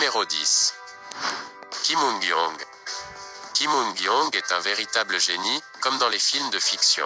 Numéro 10. Kim Eun-gyong. Kim Eun-gyong est un véritable génie, comme dans les films de fiction.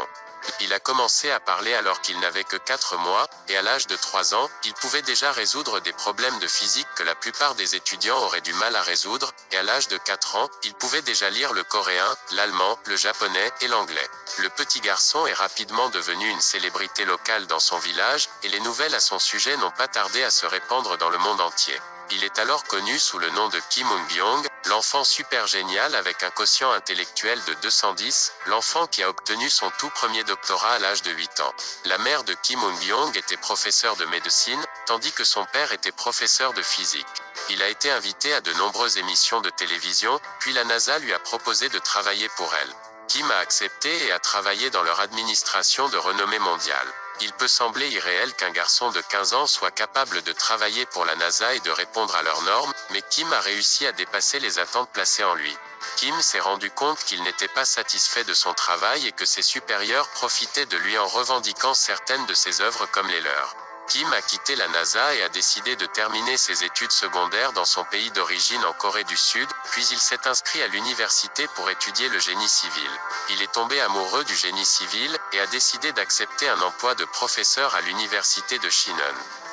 Il a commencé à parler alors qu'il n'avait que 4 mois, et à l'âge de 3 ans, il pouvait déjà résoudre des problèmes de physique que la plupart des étudiants auraient du mal à résoudre, et à l'âge de 4 ans, il pouvait déjà lire le coréen, l'allemand, le japonais et l'anglais. Le petit garçon est rapidement devenu une célébrité locale dans son village, et les nouvelles à son sujet n'ont pas tardé à se répandre dans le monde entier. Il est alors connu sous le nom de Kim Eun-gyong, l'enfant super génial avec un quotient intellectuel de 210, l'enfant qui a obtenu son tout premier doctorat à l'âge de 8 ans. La mère de Kim Eun-gyong était professeure de médecine, tandis que son père était professeur de physique. Il a été invité à de nombreuses émissions de télévision, puis la NASA lui a proposé de travailler pour elle. Kim a accepté et a travaillé dans leur administration de renommée mondiale. Il peut sembler irréel qu'un garçon de 15 ans soit capable de travailler pour la NASA et de répondre à leurs normes, mais Kim a réussi à dépasser les attentes placées en lui. Kim s'est rendu compte qu'il n'était pas satisfait de son travail et que ses supérieurs profitaient de lui en revendiquant certaines de ses œuvres comme les leurs. Kim a quitté la NASA et a décidé de terminer ses études secondaires dans son pays d'origine en Corée du Sud, puis il s'est inscrit à l'université pour étudier le génie civil. Il est tombé amoureux du génie civil, et a décidé d'accepter un emploi de professeur à l'université de Shinon.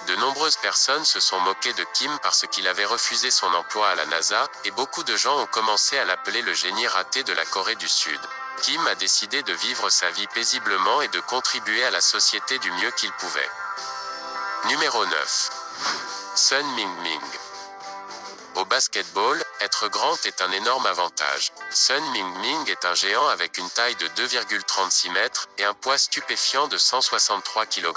De nombreuses personnes se sont moquées de Kim parce qu'il avait refusé son emploi à la NASA, et beaucoup de gens ont commencé à l'appeler le génie raté de la Corée du Sud. Kim a décidé de vivre sa vie paisiblement et de contribuer à la société du mieux qu'il pouvait. Numéro 9. Sun Ming-min. Au basketball, être grand est un énorme avantage. Sun Ming-min est un géant avec une taille de 2,36 mètres et un poids stupéfiant de 163 kg.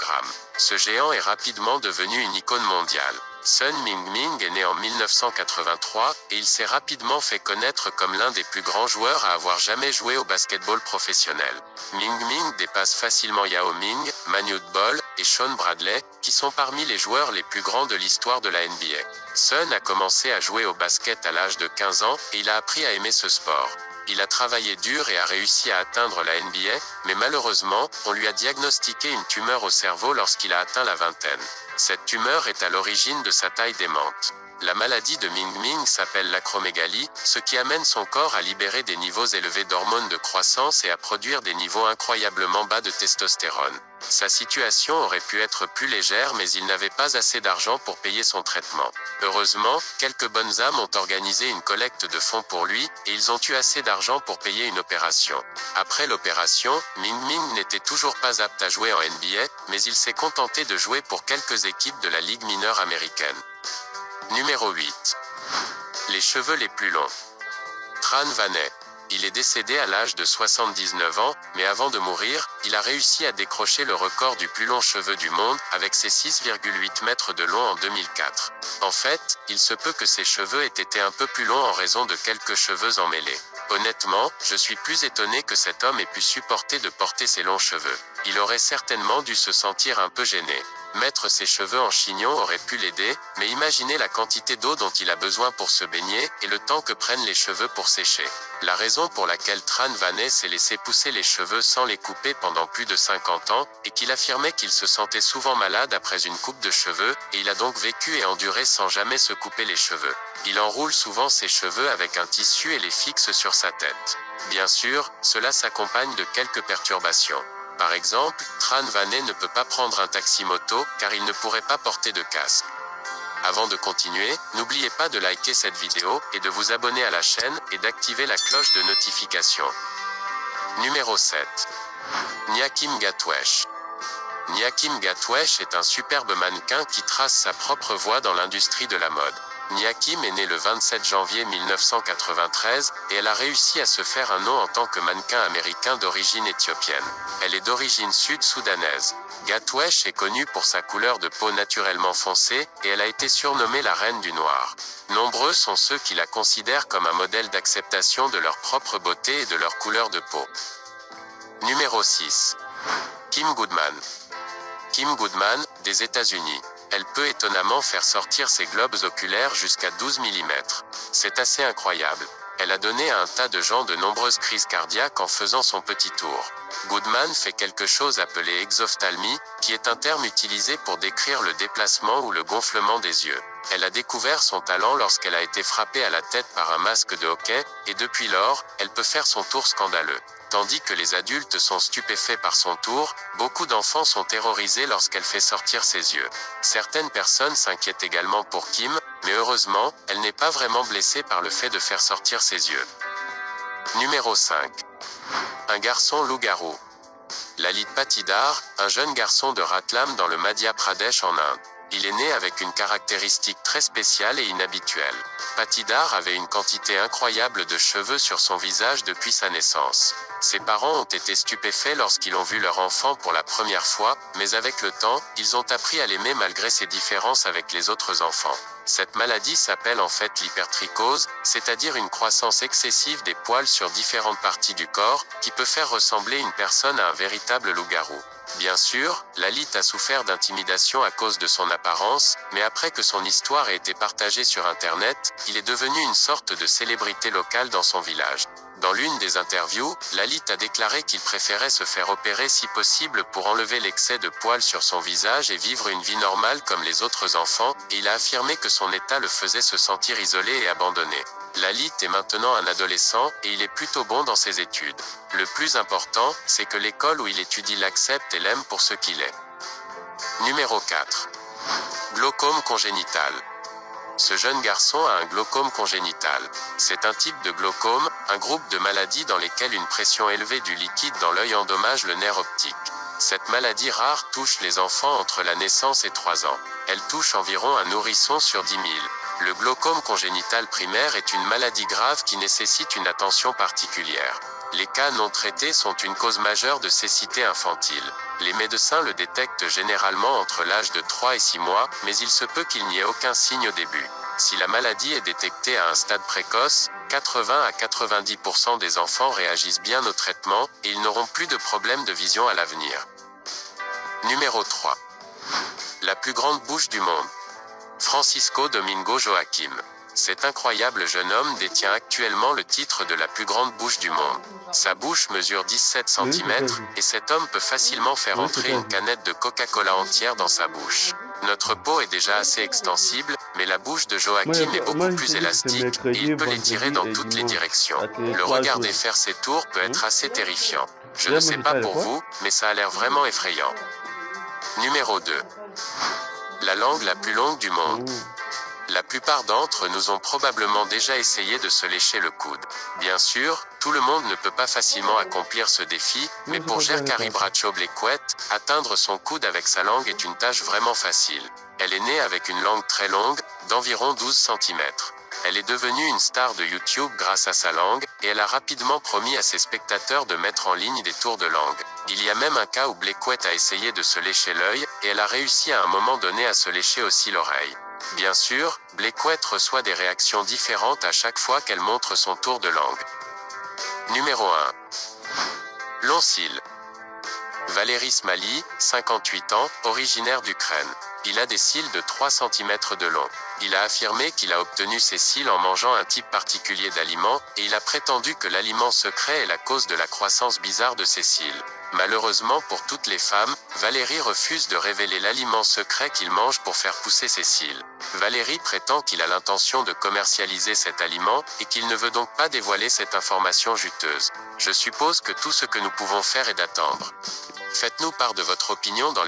Ce géant est rapidement devenu une icône mondiale. Sun Ming-min est né en 1983 et il s'est rapidement fait connaître comme l'un des plus grands joueurs à avoir jamais joué au basketball professionnel. Ming-min dépasse facilement Yao Ming, Manute Bol et Shawn Bradley, qui sont parmi les joueurs les plus grands de l'histoire de la NBA. Sun a commencé à jouer au basket à l'âge de 15 ans et il a appris à aimer ce sport. Il a travaillé dur et a réussi à atteindre la NBA, mais malheureusement, on lui a diagnostiqué une tumeur au cerveau lorsqu'il a atteint la vingtaine. Cette tumeur est à l'origine de sa taille démente. La maladie de Ming-min s'appelle l'acromégalie, ce qui amène son corps à libérer des niveaux élevés d'hormones de croissance et à produire des niveaux incroyablement bas de testostérone. Sa situation aurait pu être plus légère mais il n'avait pas assez d'argent pour payer son traitement. Heureusement, quelques bonnes âmes ont organisé une collecte de fonds pour lui, et ils ont eu assez d'argent pour payer une opération. Après l'opération, Ming-min n'était toujours pas apte à jouer en NBA, mais il s'est contenté de jouer pour quelques équipes de la Ligue mineure américaine. Numéro 8. Les cheveux les plus longs. Tran Vaneh. Il est décédé à l'âge de 79 ans, mais avant de mourir, il a réussi à décrocher le record du plus long cheveu du monde, avec ses 6,8 mètres de long en 2004. En fait, il se peut que ses cheveux aient été un peu plus longs en raison de quelques cheveux emmêlés. Honnêtement, je suis plus étonné que cet homme ait pu supporter de porter ses longs cheveux. Il aurait certainement dû se sentir un peu gêné. Mettre ses cheveux en chignon aurait pu l'aider, mais imaginez la quantité d'eau dont il a besoin pour se baigner, et le temps que prennent les cheveux pour sécher. La raison pour laquelle Tran Vaneh s'est laissé pousser les cheveux sans les couper pendant plus de 50 ans, est qu'il affirmait qu'il se sentait souvent malade après une coupe de cheveux, et il a donc vécu et enduré sans jamais se couper les cheveux. Il enroule souvent ses cheveux avec un tissu et les fixe sur sa tête. Bien sûr, cela s'accompagne de quelques perturbations. Par exemple, Tran Vaneh ne peut pas prendre un taxi-moto, car il ne pourrait pas porter de casque. Avant de continuer, n'oubliez pas de liker cette vidéo, et de vous abonner à la chaîne, et d'activer la cloche de notification. Numéro 7. Nya Kim Gatwesh. Nya Kim Gatwesh est un superbe mannequin qui trace sa propre voie dans l'industrie de la mode. Nya Kim est née le 27 janvier 1993, et elle a réussi à se faire un nom en tant que mannequin américain d'origine éthiopienne. Elle est d'origine sud-soudanaise. Gatwesh est connue pour sa couleur de peau naturellement foncée, et elle a été surnommée la reine du noir. Nombreux sont ceux qui la considèrent comme un modèle d'acceptation de leur propre beauté et de leur couleur de peau. Numéro 6. Kim Goodman. Kim Goodman, des États-Unis. Elle peut étonnamment faire sortir ses globes oculaires jusqu'à 12 mm. C'est assez incroyable. Elle a donné à un tas de gens de nombreuses crises cardiaques en faisant son petit tour. Goodman fait quelque chose appelé exophthalmie, qui est un terme utilisé pour décrire le déplacement ou le gonflement des yeux. Elle a découvert son talent lorsqu'elle a été frappée à la tête par un masque de hockey, et depuis lors, elle peut faire son tour scandaleux. Tandis que les adultes sont stupéfaits par son tour, beaucoup d'enfants sont terrorisés lorsqu'elle fait sortir ses yeux. Certaines personnes s'inquiètent également pour Kim, mais heureusement, elle n'est pas vraiment blessée par le fait de faire sortir ses yeux. Numéro 5. Un garçon loup-garou. Lalit Patidar, un jeune garçon de Ratlam dans le Madhya Pradesh en Inde. Il est né avec une caractéristique très spéciale et inhabituelle. Patidar avait une quantité incroyable de cheveux sur son visage depuis sa naissance. Ses parents ont été stupéfaits lorsqu'ils ont vu leur enfant pour la première fois, mais avec le temps, ils ont appris à l'aimer malgré ses différences avec les autres enfants. Cette maladie s'appelle en fait l'hypertrichose, c'est-à-dire une croissance excessive des poils sur différentes parties du corps, qui peut faire ressembler une personne à un véritable loup-garou. Bien sûr, Lalit a souffert d'intimidation à cause de son apparence, mais après que son histoire ait été partagée sur Internet, il est devenu une sorte de célébrité locale dans son village. Dans l'une des interviews, Lalit a déclaré qu'il préférait se faire opérer si possible pour enlever l'excès de poils sur son visage et vivre une vie normale comme les autres enfants, et il a affirmé que son état le faisait se sentir isolé et abandonné. Lalit est maintenant un adolescent, et il est plutôt bon dans ses études. Le plus important, c'est que l'école où il étudie l'accepte et l'aime pour ce qu'il est. Numéro 4. Glaucome congénital. Ce jeune garçon a un glaucome congénital. C'est un type de glaucome, un groupe de maladies dans lesquelles une pression élevée du liquide dans l'œil endommage le nerf optique. Cette maladie rare touche les enfants entre la naissance et 3 ans. Elle touche environ un nourrisson sur 10 000. Le glaucome congénital primaire est une maladie grave qui nécessite une attention particulière. Les cas non traités sont une cause majeure de cécité infantile. Les médecins le détectent généralement entre l'âge de 3 et 6 mois, mais il se peut qu'il n'y ait aucun signe au début. Si la maladie est détectée à un stade précoce, 80 à 90% des enfants réagissent bien au traitement, et ils n'auront plus de problèmes de vision à l'avenir. Numéro 3. La plus grande bouche du monde. Francisco Domingo Joaquim. Cet incroyable jeune homme détient actuellement le titre de la plus grande bouche du monde. Sa bouche mesure 17 cm, et cet homme peut facilement faire entrer une canette de Coca-Cola entière dans sa bouche. Notre peau est déjà assez extensible, mais la bouche de Joachim est beaucoup plus élastique, et il peut l'étirer dans toutes les directions. Le regarder faire ses tours peut être assez terrifiant. Je ne sais pas pour vous, mais ça a l'air vraiment effrayant. Numéro 2. La langue la plus longue du monde. La plupart d'entre nous ont probablement déjà essayé de se lécher le coude. Bien sûr, tout le monde ne peut pas facilement accomplir ce défi, mais pour Gerkari Bracho Blequet, atteindre son coude avec sa langue est une tâche vraiment facile. Elle est née avec une langue très longue, d'environ 12 cm. Elle est devenue une star de YouTube grâce à sa langue, et elle a rapidement promis à ses spectateurs de mettre en ligne des tours de langue. Il y a même un cas où Blequet a essayé de se lécher l'œil, et elle a réussi à un moment donné à se lécher aussi l'oreille. Bien sûr, Blequet reçoit des réactions différentes à chaque fois qu'elle montre son tour de langue. Numéro 1. Long cils. Valéry Smali, 58 ans, originaire d'Ukraine. Il a des cils de 3 cm de long. Il a affirmé qu'il a obtenu ses cils en mangeant un type particulier d'aliment, et il a prétendu que l'aliment secret est la cause de la croissance bizarre de ses cils. Malheureusement pour toutes les femmes, Valéry refuse de révéler l'aliment secret qu'il mange pour faire pousser ses cils. Valéry prétend qu'il a l'intention de commercialiser cet aliment, et qu'il ne veut donc pas dévoiler cette information juteuse. Je suppose que tout ce que nous pouvons faire est d'attendre. Faites-nous part de votre opinion dans